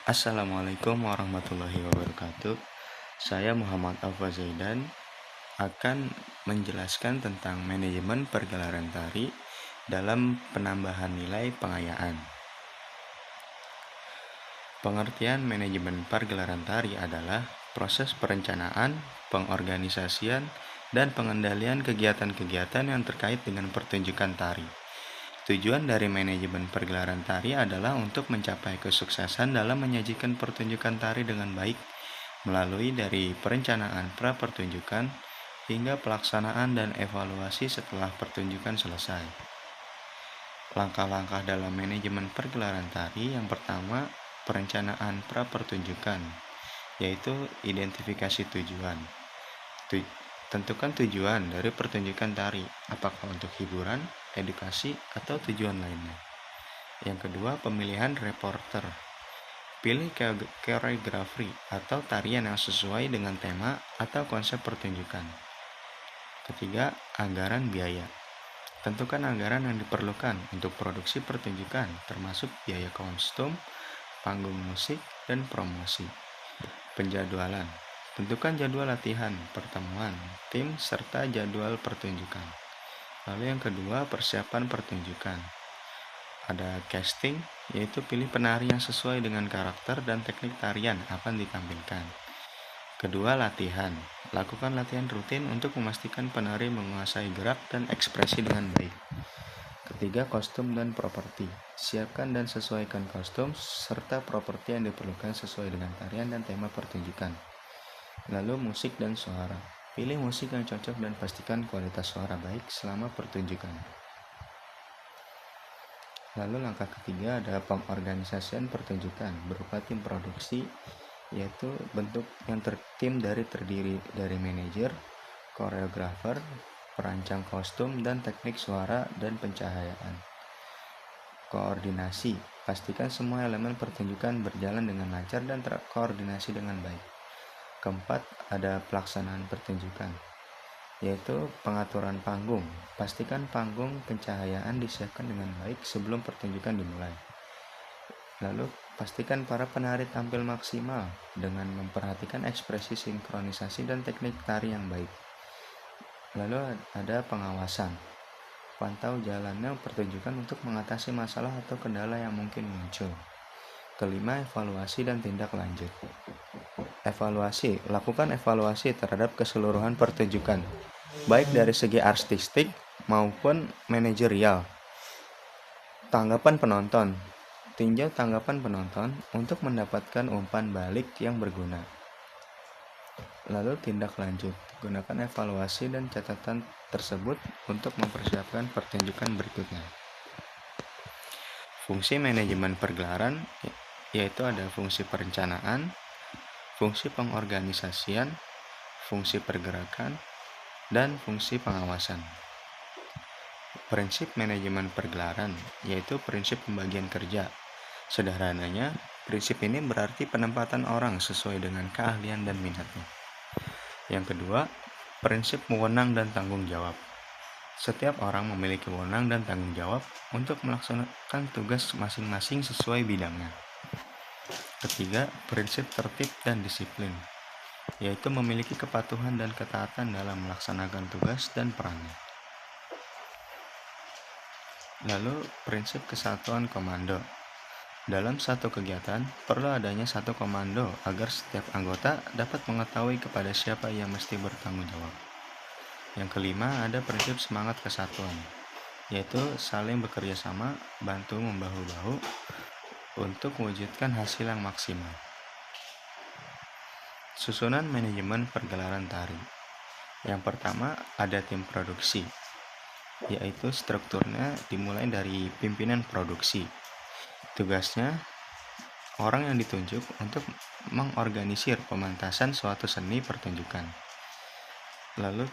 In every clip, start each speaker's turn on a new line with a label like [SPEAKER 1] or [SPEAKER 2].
[SPEAKER 1] Assalamualaikum warahmatullahi wabarakatuh. Saya Muhammad Alfa Zaidan akan menjelaskan tentang manajemen pergelaran tari dalam penambahan nilai pengayaan. Pengertian manajemen pergelaran tari adalah proses perencanaan, pengorganisasian, dan pengendalian kegiatan-kegiatan yang terkait dengan pertunjukan tari. Tujuan dari manajemen pergelaran tari adalah untuk mencapai kesuksesan dalam menyajikan pertunjukan tari dengan baik melalui dari perencanaan pra-pertunjukan hingga pelaksanaan dan evaluasi setelah pertunjukan selesai. Langkah-langkah dalam manajemen pergelaran tari yang pertama, perencanaan pra-pertunjukan, yaitu identifikasi tujuan. Tentukan tujuan dari pertunjukan tari, apakah untuk hiburan, edukasi, atau tujuan lainnya. Yang kedua, pemilihan reporter. Pilih koreografi atau tarian yang sesuai dengan tema atau konsep pertunjukan. Ketiga, anggaran biaya. Tentukan anggaran yang diperlukan untuk produksi pertunjukan, termasuk biaya kostum, panggung musik, dan promosi. Penjadwalan. Tentukan jadwal latihan, pertemuan, tim, serta jadwal pertunjukan. Lalu yang kedua, persiapan pertunjukan. Ada casting, yaitu pilih penari yang sesuai dengan karakter dan teknik tarian akan ditampilkan. Kedua, latihan. Lakukan latihan rutin untuk memastikan penari menguasai gerak dan ekspresi dengan baik. Ketiga, kostum dan properti. Siapkan dan sesuaikan kostum serta properti yang diperlukan sesuai dengan tarian dan tema pertunjukan. Lalu, musik dan suara. Pilih musik yang cocok dan pastikan kualitas suara baik selama pertunjukan. Lalu langkah ketiga ada pengorganisasian pertunjukan berupa tim produksi, yaitu bentuk yang terdiri dari manajer, koreografer, perancang kostum, dan teknik suara dan pencahayaan. Koordinasi, pastikan semua elemen pertunjukan berjalan dengan lancar dan terkoordinasi dengan baik. Keempat, ada pelaksanaan pertunjukan, yaitu pengaturan panggung. Pastikan panggung pencahayaan disiapkan dengan baik sebelum pertunjukan dimulai. Lalu, pastikan para penari tampil maksimal dengan memperhatikan ekspresi sinkronisasi dan teknik tari yang baik. Lalu ada pengawasan. Pantau jalannya pertunjukan untuk mengatasi masalah atau kendala yang mungkin muncul. Kelima, evaluasi dan tindak lanjut. Evaluasi, lakukan evaluasi terhadap keseluruhan pertunjukan, baik dari segi artistik maupun manajerial. Tanggapan penonton, tinjau tanggapan penonton untuk mendapatkan umpan balik yang berguna. Lalu tindak lanjut, gunakan evaluasi dan catatan tersebut untuk mempersiapkan pertunjukan berikutnya. Fungsi manajemen pergelaran yaitu ada fungsi perencanaan, fungsi pengorganisasian, fungsi pergerakan, dan fungsi pengawasan. Prinsip manajemen pergelaran yaitu prinsip pembagian kerja. Sederhananya, prinsip ini berarti penempatan orang sesuai dengan keahlian dan minatnya. Yang kedua, prinsip wewenang dan tanggung jawab. Setiap orang memiliki wewenang dan tanggung jawab untuk melaksanakan tugas masing-masing sesuai bidangnya. Ketiga, prinsip tertib dan disiplin, yaitu memiliki kepatuhan dan ketaatan dalam melaksanakan tugas dan perannya. Lalu, prinsip kesatuan komando. Dalam satu kegiatan, perlu adanya satu komando agar setiap anggota dapat mengetahui kepada siapa ia mesti bertanggung jawab. Yang kelima, ada prinsip semangat kesatuan, yaitu saling bekerja sama, bantu membahu-bahu untuk mewujudkan hasil yang maksimal. Susunan manajemen pergelaran tari. Yang pertama, ada tim produksi, yaitu strukturnya dimulai dari pimpinan produksi. Tugasnya, orang yang ditunjuk untuk mengorganisir pementasan suatu seni pertunjukan. Lalu,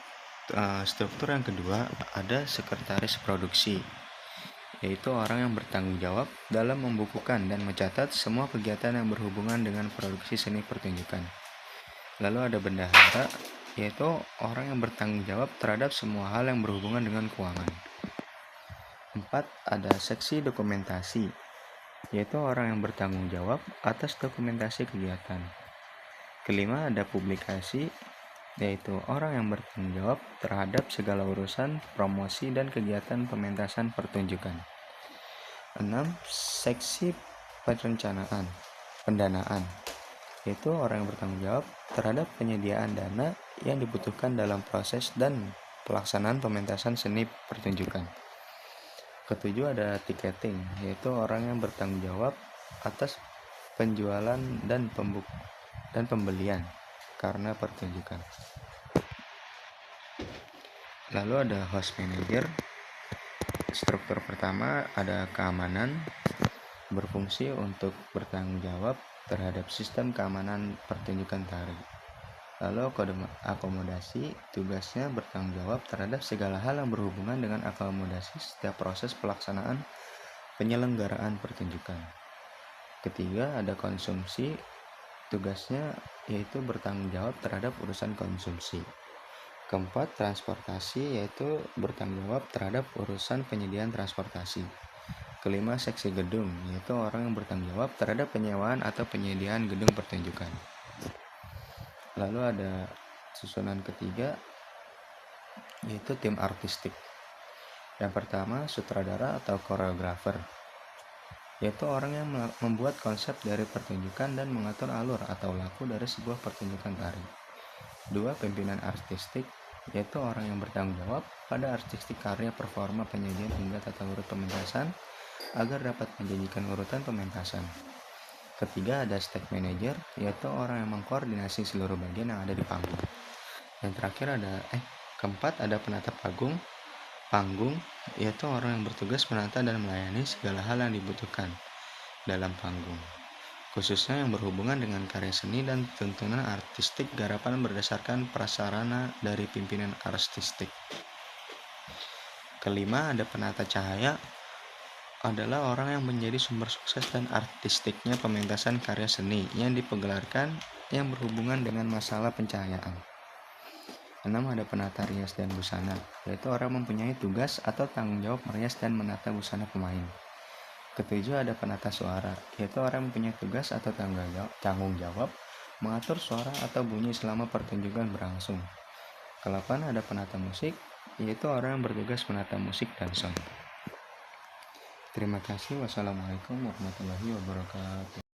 [SPEAKER 1] struktur yang kedua, ada sekretaris produksi, yaitu orang yang bertanggung jawab dalam membukukan dan mencatat semua kegiatan yang berhubungan dengan produksi seni pertunjukan. Lalu ada bendahara, yaitu orang yang bertanggung jawab terhadap semua hal yang berhubungan dengan keuangan. 4. Ada seksi dokumentasi, yaitu orang yang bertanggung jawab atas dokumentasi kegiatan. Kelima, ada publikasi, yaitu orang yang bertanggung jawab terhadap segala urusan promosi dan kegiatan pementasan pertunjukan. 6. Seksi pendanaan, yaitu orang yang bertanggung jawab terhadap penyediaan dana yang dibutuhkan dalam proses dan pelaksanaan pementasan seni pertunjukan. Ketujuh, ada tiketing, yaitu orang yang bertanggung jawab atas penjualan dan pembelian karena pertunjukan. Lalu ada host manager. Struktur pertama ada keamanan, berfungsi untuk bertanggung jawab terhadap sistem keamanan pertunjukan tari. Lalu akomodasi, tugasnya bertanggung jawab terhadap segala hal yang berhubungan dengan akomodasi setiap proses pelaksanaan penyelenggaraan pertunjukan. Ketiga, ada konsumsi, tugasnya yaitu bertanggung jawab terhadap urusan konsumsi. Keempat, transportasi, yaitu bertanggung jawab terhadap urusan penyediaan transportasi. Kelima, seksi gedung, yaitu orang yang bertanggung jawab terhadap penyewaan atau penyediaan gedung pertunjukan. Lalu ada susunan ketiga, yaitu tim artistik. Yang pertama, sutradara atau koreografer, yaitu orang yang membuat konsep dari pertunjukan dan mengatur alur atau laku dari sebuah pertunjukan tari. Dua, pimpinan artistik, yaitu orang yang bertanggung jawab pada artistik karya performa penyajian hingga tata urut pementasan agar dapat menjanjikan urutan pementasan. Ketiga, ada stage manager, yaitu orang yang mengkoordinasi seluruh bagian yang ada di panggung. Yang terakhir keempat, ada penata panggung, yaitu orang yang bertugas menata dan melayani segala hal yang dibutuhkan dalam panggung, khususnya yang berhubungan dengan karya seni dan tuntunan artistik garapan berdasarkan prasarana dari pimpinan artistik. Kelima, ada penata cahaya, adalah orang yang menjadi sumber sukses dan artistiknya pementasan karya seni yang digelarkan yang berhubungan dengan masalah pencahayaan. 6. Ada penata rias dan busana, yaitu orang mempunyai tugas atau tanggung jawab merias dan menata busana pemain. Ketujuh, ada penata suara, yaitu orang yang mempunyai tugas atau tanggung jawab mengatur suara atau bunyi selama pertunjukan berlangsung. Ke-8, ada penata musik, yaitu orang yang bertugas menata musik dan sound. Terima kasih. Wassalamualaikum warahmatullahi wabarakatuh.